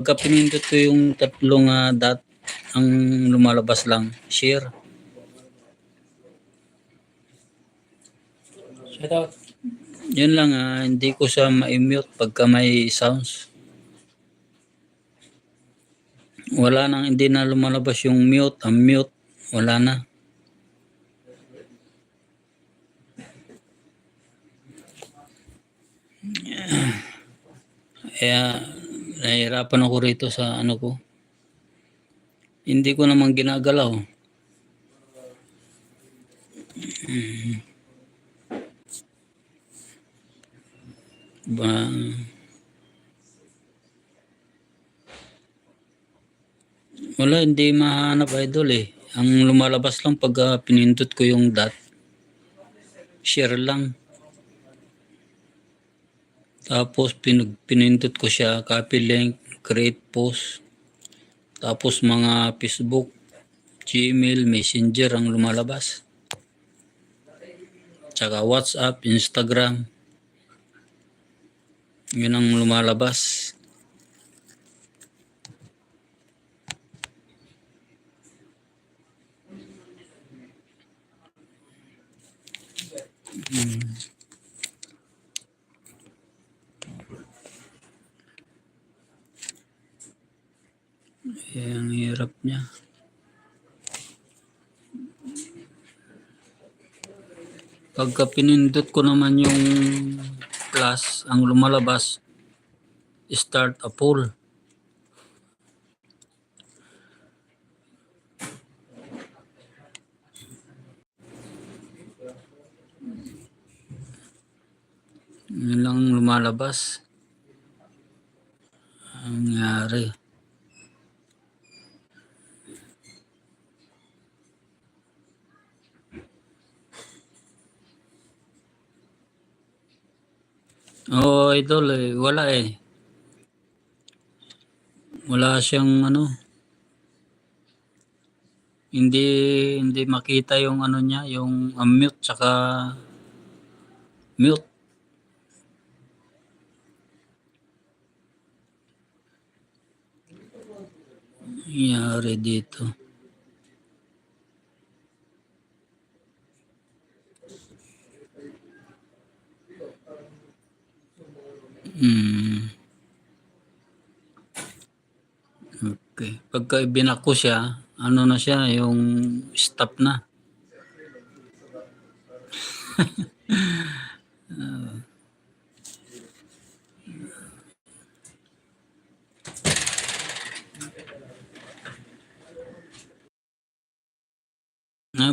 Pagka pinindot ko yung tatlong dot, ang lumalabas lang, share. Shout out. Yun lang, hindi ko siya ma-mute pagka may sounds. Wala nang, hindi na lumalabas yung mute, unmute, wala na. Kaya nahihirapan ako rito sa ano ko. Hindi ko naman ginagalaw. Ba, wala, hindi mahanap idol eh. Ang lumalabas lang pag pinindot ko yung dot. Share lang. Tapos pinindot ko siya, copy link, create post. Tapos mga Facebook, Gmail, Messenger ang lumalabas. Tsaka WhatsApp, Instagram. Yun ang lumalabas. Ang hirap niya. Pagka pinindot ko naman yung plus, ang lumalabas, start a poll. Yun lang lumalabas. Ang nangyari. Oo, idol eh. Wala eh. Wala siyang ano. Hindi makita yung ano niya, yung unmute tsaka mute. Nangyari dito. Okay. Pagka ibinak ko siya, ano na siya, yung stop na.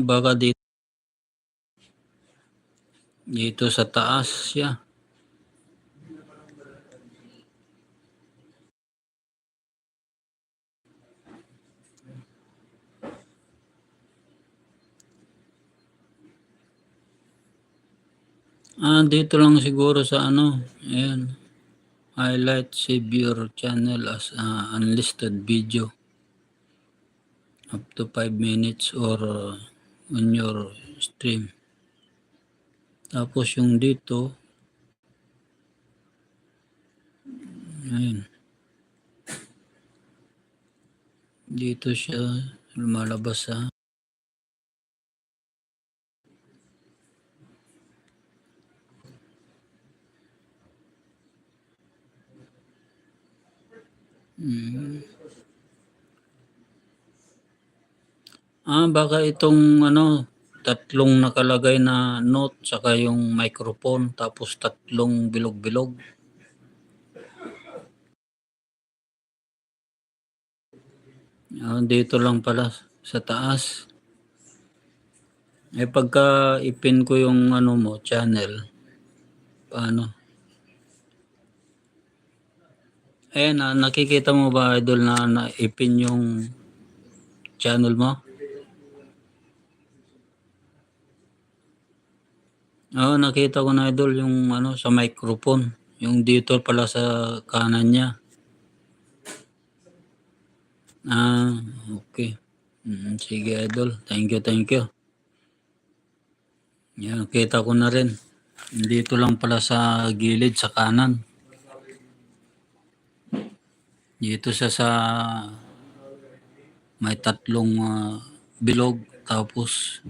Baka dito sa taas siya. Dito lang siguro sa ano. Ayan. Highlight, save your channel as unlisted video. Up to 5 minutes or on your stream. Tapos yung dito. Ayan. Dito siya lumalabas sa baka itong ano, tatlong nakalagay na note saka yung microphone tapos tatlong bilog-bilog. Dito lang pala sa taas. Pagka ipin ko yung ano mo, channel, paano? Ayan, nakikita mo ba idol na ipin yung channel mo? Nakita ko na idol yung ano sa microphone, yung dito pala sa kanan niya. Okay. Sige idol, thank you. Yan, kita ko na rin. Dito lang pala sa gilid sa kanan. Dito siya sa may tatlong bilog tapos